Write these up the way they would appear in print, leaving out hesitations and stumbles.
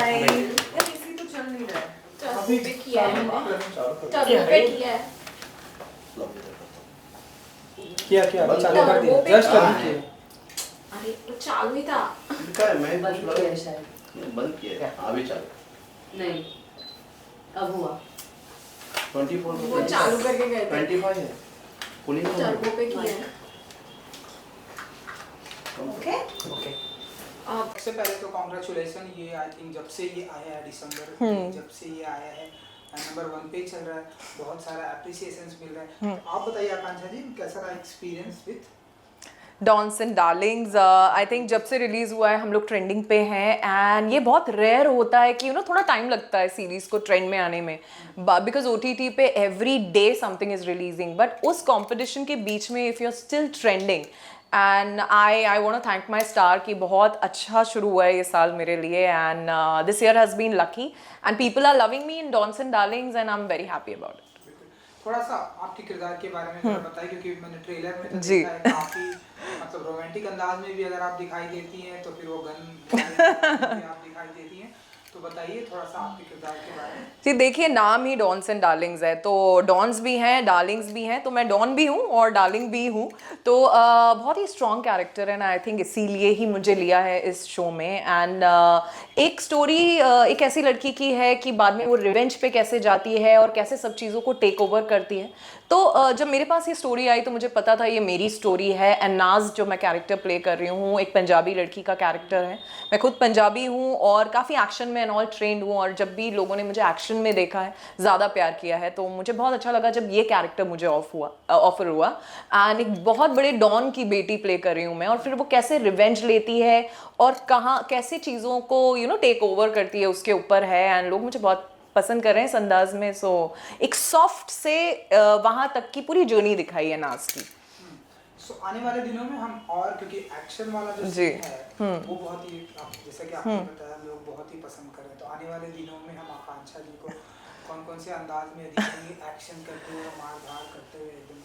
AC तो चल नहीं रहा है अभी पे किया है क्या पे किया है क्या चालू कर दिया जस्ट अभी किया। अरे तो चालू ही था लिखा है मैं बंद कुछ किया लगा है शायद। बंद किया है अभी चालू नहीं अब हुआ 24 वो चालू करके गए थे 25 है पुलिस टर्बो पे किया है ओके ओके अब सबसे पहले तो कांग्रेचुलेसन, ये आई थिंक जब से ये आया है दिसंबर जब से ये आया है नंबर 1 पे चल रहा है, बहुत सारा एप्रिसिएशंस मिल रहा है। आप बताइए आकांक्षा जी कैसा रहा experience with dons and darlings? I think जब से रिलीज़ हुआ है हम लोग ट्रेंडिंग पे हैं एंड ये बहुत रेयर होता है कि थोड़ा टाइम लगता है सीरीज़ को ट्रेंड में आने में, बिकॉज OTT पे every day something is releasing, but उस कंपटीशन के बीच में if you are still trending and I want to thank my star कि बहुत अच्छा शुरू हुआ है ये साल मेरे लिए and this year has been lucky and people are loving me in dons and darlings and I am very happy about it. थोड़ा सा आपके किरदार के बारे में थोड़ा बताइए, क्योंकि मैंने ट्रेलर में तो जी। देखा है काफी मतलब रोमांटिक अंदाज में भी अगर आप दिखाई देती हैं तो फिर वो गन भी आप दिखाई देती हैं, तो बताइए थोड़ा सा आपके किरदार के बारे में। जी देखिए, नाम ही डॉन्स एंड डार्लिंग्स है, तो डॉन्स भी हैं डार्लिंग्स भी हैं, तो मैं डॉन भी हूँ और डार्लिंग भी हूँ, तो बहुत ही स्ट्रॉन्ग कैरेक्टर है ना, आई थिंक इसीलिए ही मुझे लिया है इस शो में। एंड एक स्टोरी एक ऐसी लड़की की है कि बाद में वो रिवेंज पे कैसे जाती है और कैसे सब चीज़ों को टेक ओवर करती है, तो जब मेरे पास ये स्टोरी आई तो मुझे पता था ये मेरी स्टोरी है। एंड नाज जो मैं कैरेक्टर प्ले कर रही हूँ एक पंजाबी लड़की का कैरेक्टर है, मैं खुद पंजाबी हूँ और काफ़ी एक्शन में एंड ऑल ट्रेंड हूँ, और जब भी लोगों ने मुझे एक्शन में देखा है, ज़्यादा प्यार किया है, तो मुझे बहुत अच्छा लगा जब ये कैरेक्टर मुझे ऑफर हुआ। एंड एक बहुत बड़े डॉन की बेटी प्ले कर रही हूँ मैं, और फिर वो कैसे रिवेंज लेती है और कहाँ कैसे चीज़ों को टेक ओवर करती है उसके ऊपर है, एंड लोग मुझे बहुत पसंद कर रहे हैं इस अंदाज में। सो एक सॉफ्ट से वहां तक की पूरी जर्नी दिखाई है नाज की। सो आने वाले दिनों में हम और, क्योंकि एक्शन वाला जो जी। सीन है वो बहुत ही जैसा कि आपने बताया लोग बहुत ही पसंद कर रहे हैं, तो आने वाले दिनों में हम आकांक्षा जी को कौन कौन से अंदाज में दिखेंगे एक्शन करते हुए, मार धाड़ करते हुए एकदम?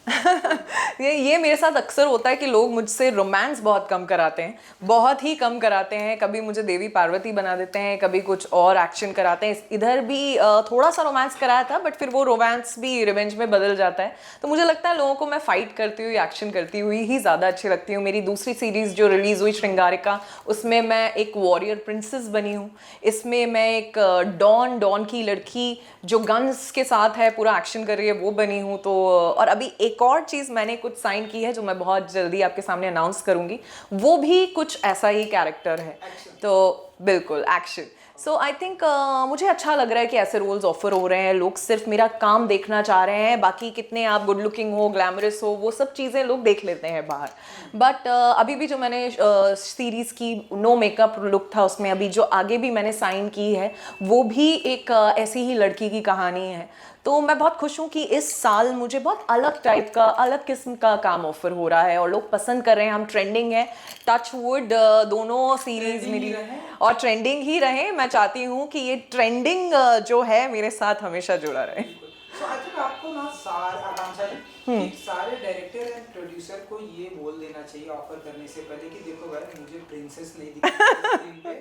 ये मेरे साथ अक्सर होता है कि लोग मुझसे रोमांस बहुत कम कराते हैं, बहुत ही कम कराते हैं, कभी मुझे देवी पार्वती बना देते हैं, कभी कुछ और एक्शन कराते हैं। इधर भी थोड़ा सा रोमांस कराया था, बट फिर वो रोमांस भी रिवेंज में बदल जाता है, तो मुझे लगता है लोगों को मैं फाइट करती हुई एक्शन करती हुई ही ज़्यादा अच्छी लगती हूँ। मेरी दूसरी सीरीज़ जो रिलीज़ हुई श्रृंगारिका, उसमें मैं एक वॉरियर प्रिंसेस बनी हूँ, इसमें मैं एक डॉन की लड़की जो गन्स के साथ है पूरा एक्शन कर रही है वो बनी हूँ। तो और अभी एक और चीज़ मैंने कुछ साइन की है जो मैं बहुत जल्दी आपके सामने अनाउंस करूँगी, वो भी कुछ ऐसा ही कैरेक्टर है, तो बिल्कुल एक्शन। सो आई थिंक मुझे अच्छा लग रहा है कि ऐसे रोल्स ऑफर हो रहे हैं, लोग सिर्फ मेरा काम देखना चाह रहे हैं, बाकी कितने आप गुड लुकिंग हो, ग्लैमरस हो, वो सब चीज़ें लोग देख लेते हैं बाहर। बट अभी भी जो मैंने सीरीज़ की नो मेकअप लुक था, उसमें अभी जो आगे भी मैंने साइन की है वो भी एक ऐसी ही लड़की की कहानी है। तो मैं बहुत खुश हूँ कि इस साल मुझे बहुत अलग टाइप का, अलग किस्म का काम ऑफर हो रहा है और लोग पसंद कर रहे हैं, हम ट्रेंडिंग है, टच वुड दोनों सीरीज मेरी और ट्रेंडिंग ही रहे। मैं चाहती हूँ कि ये ट्रेंडिंग जो है मेरे साथ हमेशा जुड़ा रहे। सो आई थिंक आपको ना सारे आकांक्षा जी कि सारे डायरेक्टर एंड प्रोड्यूसर को ये बोल देना चाहिए ऑफर करने से पहले कि देखो भाई मुझे प्रिंसेस नहीं दिखी स्क्रीन पे,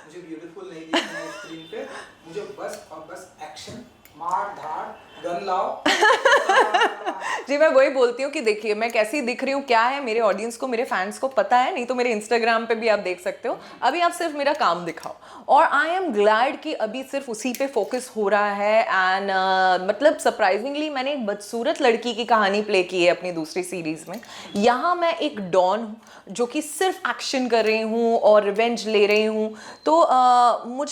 मुझे ब्यूटीफुल नहीं दिखी स्क्रीन पे, मुझे बस और बस एक्शन, मार धाड़, गन लाओ। जी मैं वही बोलती हूँ कि देखिए मैं कैसी दिख रही हूँ, क्या है, मेरे ऑडियंस को, मेरे फैंस को पता है, नहीं तो मेरे इंस्टाग्राम पे भी आप देख सकते हो। अभी आप सिर्फ मेरा काम दिखाओ, और आई एम ग्लैड कि अभी सिर्फ उसी पे फोकस हो रहा है। एंड मतलब सरप्राइजिंगली मैंने एक बदसूरत लड़की की कहानी प्ले की है अपनी दूसरी सीरीज में, यहाँ मैं एक डॉन हूँ जो कि सिर्फ एक्शन कर रही हूँ और रिवेंज ले रही हूँ। तो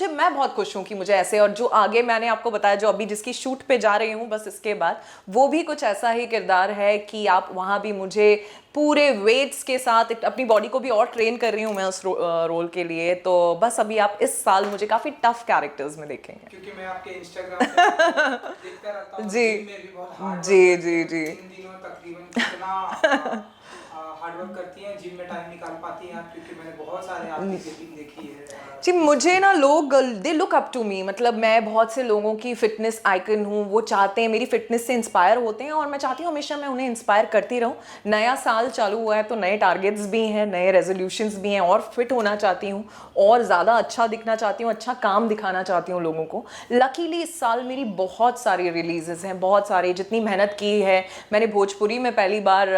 मैं बहुत खुश हूँ कि मुझे ऐसे, और जो आगे मैंने आपको बताया जो अभी जिसकी शूट पे जा रही हूँ बस इसके बाद, वो भी कुछ ऐसा ही किरदार है कि आप वहाँ भी मुझे पूरे वेट्स के साथ अपनी बॉडी को भी और ट्रेन कर रही हूँ मैं उस रोल के लिए। तो बस अभी आप इस साल मुझे काफ़ी टफ कैरेक्टर्स में देखेंगे, क्योंकि मैं आपके इंस्टाग्राम पे देखता रहता हूँ जी जिम में भी बहुत हार्ड जी जी जी इन दिनों तकरीबन कितना हार्ड वर्क करती हैं, जिम में टाइम निकाल पाती हैं आप? क्योंकि मैंने बहुत सारे आपकी क्लिपिंग देखी है। जी मुझे ना लोग they look up to me, मतलब मैं बहुत से लोगों की फिटनेस आइकन हूँ, वो चाहते हैं मेरी फिटनेस से इंस्पायर होते हैं और मैं चाहती हूँ हमेशा मैं उन्हें इंस्पायर करती रहूँ। नया साल चालू हुआ है तो नए टारगेट्स भी हैं, नए रेजोल्यूशंस भी हैं और फिट होना चाहती हूँ और ज़्यादा अच्छा दिखना चाहती हूँ, अच्छा काम दिखाना चाहती हूँ लोगों को। लकीली इस साल मेरी बहुत सारी रिलीजेस हैं, बहुत सारी, जितनी मेहनत की है। मैंने भोजपुरी में पहली बार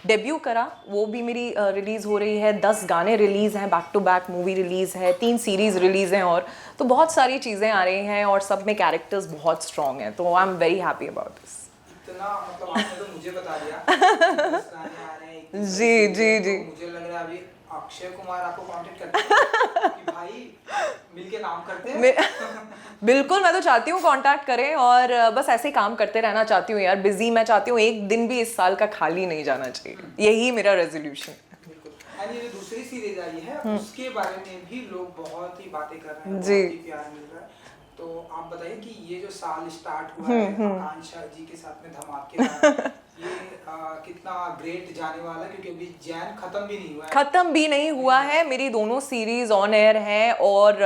डेब्यू करा, वो भी मेरी रिलीज़ हो रही है। 10 गाने रिलीज़ हैं, back to back movie release है, 3 सीरीज़ रिलीज़ हैं और तो बहुत सारी चीज़ें आ रही हैं और सब में कैरेक्टर्स बहुत स्ट्रॉन्ग हैं, तो I am very happy about this. इतना मतलब आपने तो मुझे बता दिया 10 गाने आ रहे हैं, इतनी जी, सारी जी, चीज़ें, जी। तो मुझे लग रहा है अभी अक्षय कुमार आपको कांटेक्ट करते हैं कि भाई मिलके काम करते हैं। बिल्कुल, मैं तो चाहती हूँ कांटेक्ट करें और बस ऐसे ही काम करते रहना चाहती हूँ यार। बिजी मैं चाहती हूँ, एक दिन भी इस साल का खाली नहीं जाना चाहिए, यही मेरा रेजोल्यूशन। बिल्कुल। एंड ये जो दूसरी सीरीज आई है उसके बारे में भी लोग बहुत ही बातें कर रहे हैं, जी। बहुत ही प्यार मिल रहा है। तो आप बताइए कि ये जो साल स्टार्ट हुआ है आकांक्षा जी के साथ में धमाकेदार, ये कितना ग्रेट जाने वाला है, क्योंकि अभी जैन खत्म भी नहीं हुआ है। खत्म भी नहीं हुआ है, मेरी दोनों सीरीज ऑन एयर हैं और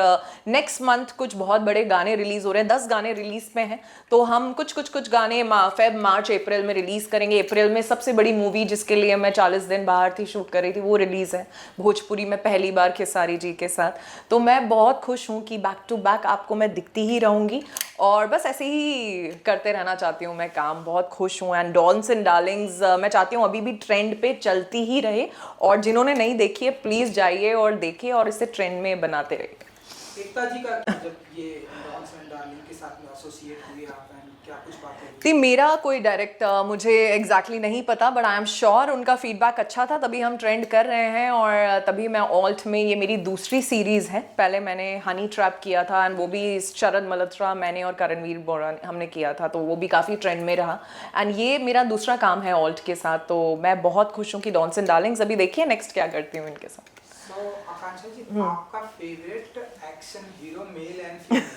नेक्स्ट मंथ कुछ बहुत बड़े गाने रिलीज हो रहे हैं। 10 गाने रिलीज पे हैं, तो हम कुछ गाने फेब मार्च अप्रैल में रिलीज करेंगे। अप्रैल में सबसे बड़ी मूवी जिसके लिए मैं 40 दिन बाहर थी, शूट कर रही थी, वो रिलीज है भोजपुरी में पहली बार खेसारी जी के साथ। तो मैं बहुत खुश हूँ कि बैक टू बैक आपको मैं दिखती ही रहूँगी और बस ऐसे ही करते रहना चाहती हूँ मैं काम। बहुत खुश हूँ एंड डॉन्स एंड डार्लिंग्स मैं चाहती हूँ अभी भी ट्रेंड पे चलती ही रहे और जिन्होंने नहीं देखी है प्लीज़ जाइए और देखिए और इसे ट्रेंड में बनाते रहिए। एकता जी का जब ये डॉन्स एंड डार्लिंग के साथ में एसोसिएट हुए आप, and क्या कुछ बातें हुई? थी मेरा कोई डायरेक्ट मुझे एग्जैक्टली नहीं पता, बट आई एम श्योर उनका फीडबैक अच्छा था, तभी हम ट्रेंड कर रहे हैं और तभी मैं ऑल्ट में, ये मेरी दूसरी सीरीज़ है। पहले मैंने हनी ट्रैप किया था एंड वो भी शरद मल्होत्रा, मैंने और करणवीर बोरा हमने किया था, तो वो भी काफ़ी ट्रेंड में रहा एंड ये मेरा दूसरा काम है ऑल्ट के साथ। तो मैं बहुत खुश हूँ कि डॉन्स एंड डार्लिंग्स, अभी देखिए नेक्स्ट क्या करती हूँ इनके साथ। So, आकांक्षा जी, आपका favourite action hero male and female?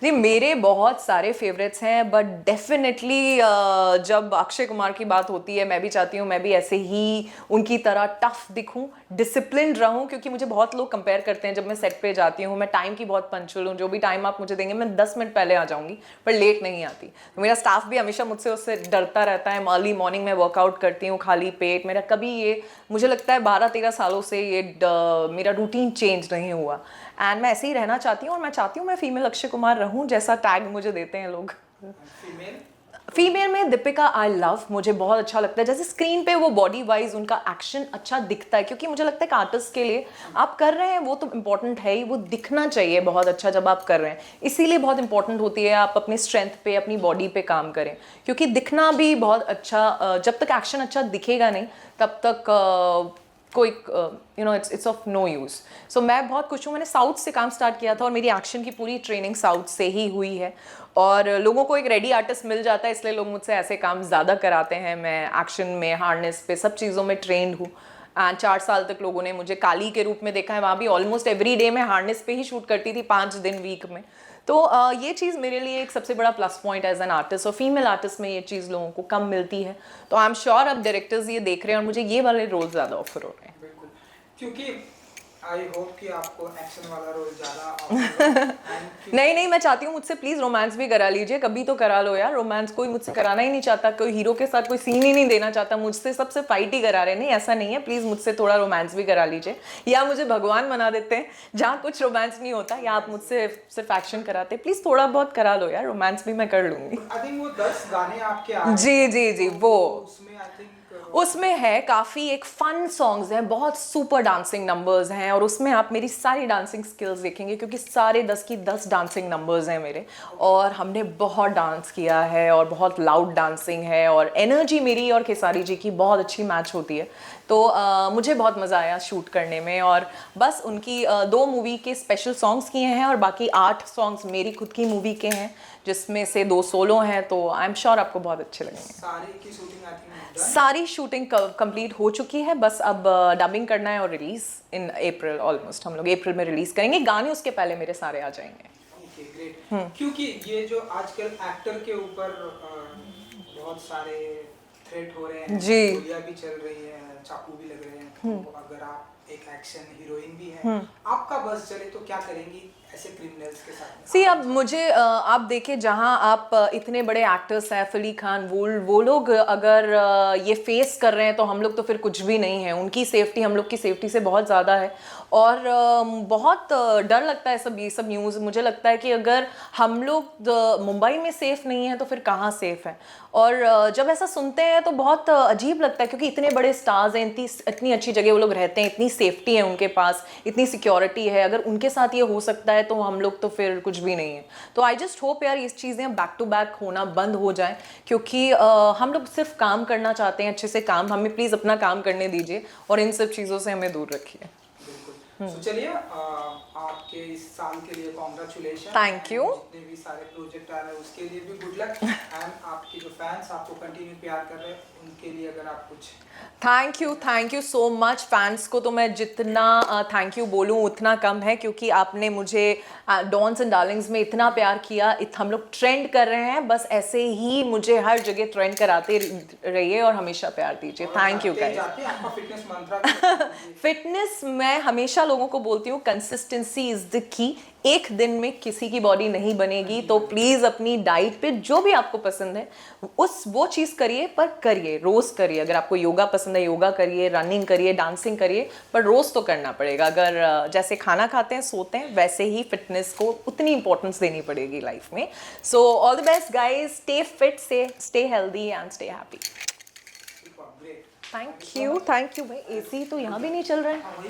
जी मेरे बहुत सारे फेवरेट्स हैं, बट डेफिनेटली जब अक्षय कुमार की बात होती है मैं भी चाहती हूँ मैं भी ऐसे ही उनकी तरह टफ दिखूँ, डिसिप्लिन्ड रहूँ, क्योंकि मुझे बहुत लोग कंपेयर करते हैं जब मैं सेट पे जाती हूँ। मैं टाइम की बहुत पंक्चुअल हूँ, जो भी टाइम आप मुझे देंगे मैं 10 मिनट पहले आ जाऊँगी, पर लेट नहीं आती। तो मेरा स्टाफ भी हमेशा मुझसे उससे डरता रहता है। अर्ली मॉर्निंग में वर्कआउट करती हूँ खाली पेट, मेरा कभी ये मुझे लगता है 12-13 सालों से ये मेरा रूटीन चेंज नहीं हुआ एंड मैं ऐसे ही रहना चाहती हूँ और मैं चाहती हूँ मैं फीमेल अक्षय कुमार रहूँ जैसा टैग मुझे देते हैं लोग। फीमेल? फीमेल में दीपिका आई लव, मुझे बहुत अच्छा लगता है जैसे स्क्रीन पे वो बॉडी वाइज उनका एक्शन अच्छा दिखता है, क्योंकि मुझे लगता है कि आर्टिस्ट के लिए आप कर रहे हैं वो तो इम्पोर्टेंट है ही, वो दिखना चाहिए बहुत अच्छा जब आप कर रहे हैं। इसीलिए बहुत इंपॉर्टेंट होती है आप अपने स्ट्रेंथ पे, अपनी बॉडी पे काम करें, क्योंकि दिखना भी बहुत अच्छा, जब तक एक्शन अच्छा दिखेगा नहीं तब तक कोई इट्स ऑफ नो यूज़। सो मैं बहुत खुश हूँ, मैंने साउथ से काम स्टार्ट किया था और मेरी एक्शन की पूरी ट्रेनिंग साउथ से ही हुई है और लोगों को एक रेडी आर्टिस्ट मिल जाता है, इसलिए लोग मुझसे ऐसे काम ज़्यादा कराते हैं। मैं एक्शन में, हार्नेस पे, सब चीज़ों में ट्रेंड हूँ एंड 4 साल तक लोगों ने मुझे काली के रूप में देखा है। वहाँ भी ऑलमोस्ट एवरी डे मैं हार्नेस पे ही शूट करती थी 5 दिन वीक में। तो ये चीज़ मेरे लिए एक सबसे बड़ा plus point as an artist, और फीमेल आर्टिस्ट में ये चीज़ लोगों को कम मिलती है। तो आई एम श्योर अब डायरेक्टर्स ये देख रहे हैं और मुझे ये वाले रोल ज़्यादा ऑफर हो रहे हैं। बिल्कुल, क्योंकि आई होप कि आपको एक्शन वाला रोल ज़्यादा नहीं, मैं चाहती हूँ मुझसे प्लीज़ रोमांस भी करा लीजिए, कभी तो करा लो यार। रोमांस कोई मुझसे कराना ही नहीं चाहता, कोई हीरो के साथ कोई सीन ही नहीं देना चाहता, मुझसे सबसे फाइट ही करा रहे। नहीं, ऐसा नहीं है, प्लीज़ मुझसे थोड़ा रोमांस भी करा लीजिए, या मुझे भगवान बना देते हैं जहाँ कुछ रोमांस नहीं होता, या आप मुझसे सिर्फ एक्शन कराते, प्लीज़ थोड़ा बहुत करा लो यार, रोमांस भी मैं कर लूँगी। आई थिंक वो 10 गाने आपके आ रहे हैं। जी, तो वो उसमें आई थिंक उसमें है काफ़ी एक फन सॉन्ग्स हैं, बहुत सुपर डांसिंग नंबर्स हैं और उसमें आप मेरी सारी डांसिंग स्किल्स देखेंगे, क्योंकि सारे 10 की 10 डांसिंग नंबर्स हैं मेरे, और हमने बहुत डांस किया है और बहुत लाउड डांसिंग है और एनर्जी मेरी और खेसारी जी की बहुत अच्छी मैच होती है। तो मुझे बहुत मज़ा आया शूट करने में, और बस उनकी 2 मूवी के स्पेशल सॉन्ग्स किए हैं और बाकी 8 सॉन्ग्स मेरी खुद की मूवी के हैं, जिसमें से 2 सोलो हैं। तो आई एम श्योर आपको बहुत अच्छे लगेंगे। सारी की शूटिंग आई थिंक सारी शूटिंग कंप्लीट हो चुकी है, बस अब डबिंग करना है और रिलीज इन अप्रैल। ऑलमोस्ट हम लोग अप्रैल में रिलीज करेंगे, गाने उसके पहले मेरे सारे आ जाएंगे। Okay, great. क्योंकि ये जो आजकल एक्टर के ऊपर बहुत सारे थ्रेट हो रहे हैं, जी। गोलियां भी चल रही है, चाकू भी लग रहे हैं, तो अगर आप एक एक्शन हीरोइन भी हैं, आपका बस चले तो क्या करेंगी ऐसे क्रिमिनल्स के साथ? सी अब मुझे आप देखिए जहाँ आप इतने बड़े एक्टर्स सैफ अली खान वो लोग अगर ये फेस कर रहे हैं तो हम लोग तो फिर कुछ भी नहीं है। उनकी सेफ्टी हम लोग की सेफ्टी से बहुत ज़्यादा है और बहुत डर लगता है ये सब न्यूज़। मुझे लगता है कि अगर हम लोग मुंबई में सेफ़ नहीं है तो फिर कहाँ सेफ़ है। और जब ऐसा सुनते हैं तो बहुत अजीब लगता है क्योंकि इतने बड़े स्टार्स हैं, इतनी अच्छी जगह वो लोग रहते हैं, इतनी सेफ्टी है उनके पास, इतनी सिक्योरिटी है। अगर उनके साथ ये हो सकता है तो हम लोग तो फिर कुछ भी नहीं है। तो आई जस्ट होप यार ये चीज़ें बैक टू बैक होना बंद हो जाए क्योंकि हम लोग सिर्फ काम करना चाहते हैं, अच्छे से काम, हमें प्लीज़ अपना काम करने दीजिए और इन सब चीज़ों से हमें दूर रखिए। तो चलिए आपके इस साल के लिए कॉन्ग्रेचुलेशन। Thank you. जितने भी सारे प्रोजेक्ट आ रहे हैं उसके लिए भी गुड लक एंड आपके जो फैंस आपको कंटिन्यू प्यार कर रहे हैं उनके लिए अगर आप कुछ। Thank you so much. Fans को तो मैं जितना थैंक यू बोलूँ उतना कम है क्योंकि आपने मुझे डॉन्स एंड डार्लिंग्स में इतना प्यार किया। हम लोग ट्रेंड कर रहे हैं, बस ऐसे ही मुझे हर जगह ट्रेंड कराते रहिए और हमेशा प्यार दीजिए। Thank you guys. आपका फिटनेस मंत्र फिटनेस मैं हमेशा लोगों को बोलती हूँ, कंसिस्टेंसी इज द की। एक दिन में किसी की बॉडी नहीं बनेगी, तो प्लीज़ अपनी डाइट पे जो भी आपको पसंद है वो चीज़ करिए, पर करिए रोज़ करिए। अगर आपको योगा पसंद है योगा करिए, रनिंग करिए, डांसिंग करिए, पर रोज़ तो करना पड़ेगा। अगर जैसे खाना खाते हैं सोते हैं वैसे ही फिटनेस को उतनी इंपॉर्टेंस देनी पड़ेगी लाइफ में। So all the best guys, stay fit, stay healthy and stay happy. Thank you भाई। एसी तो यहाँ भी नहीं चल रहा है।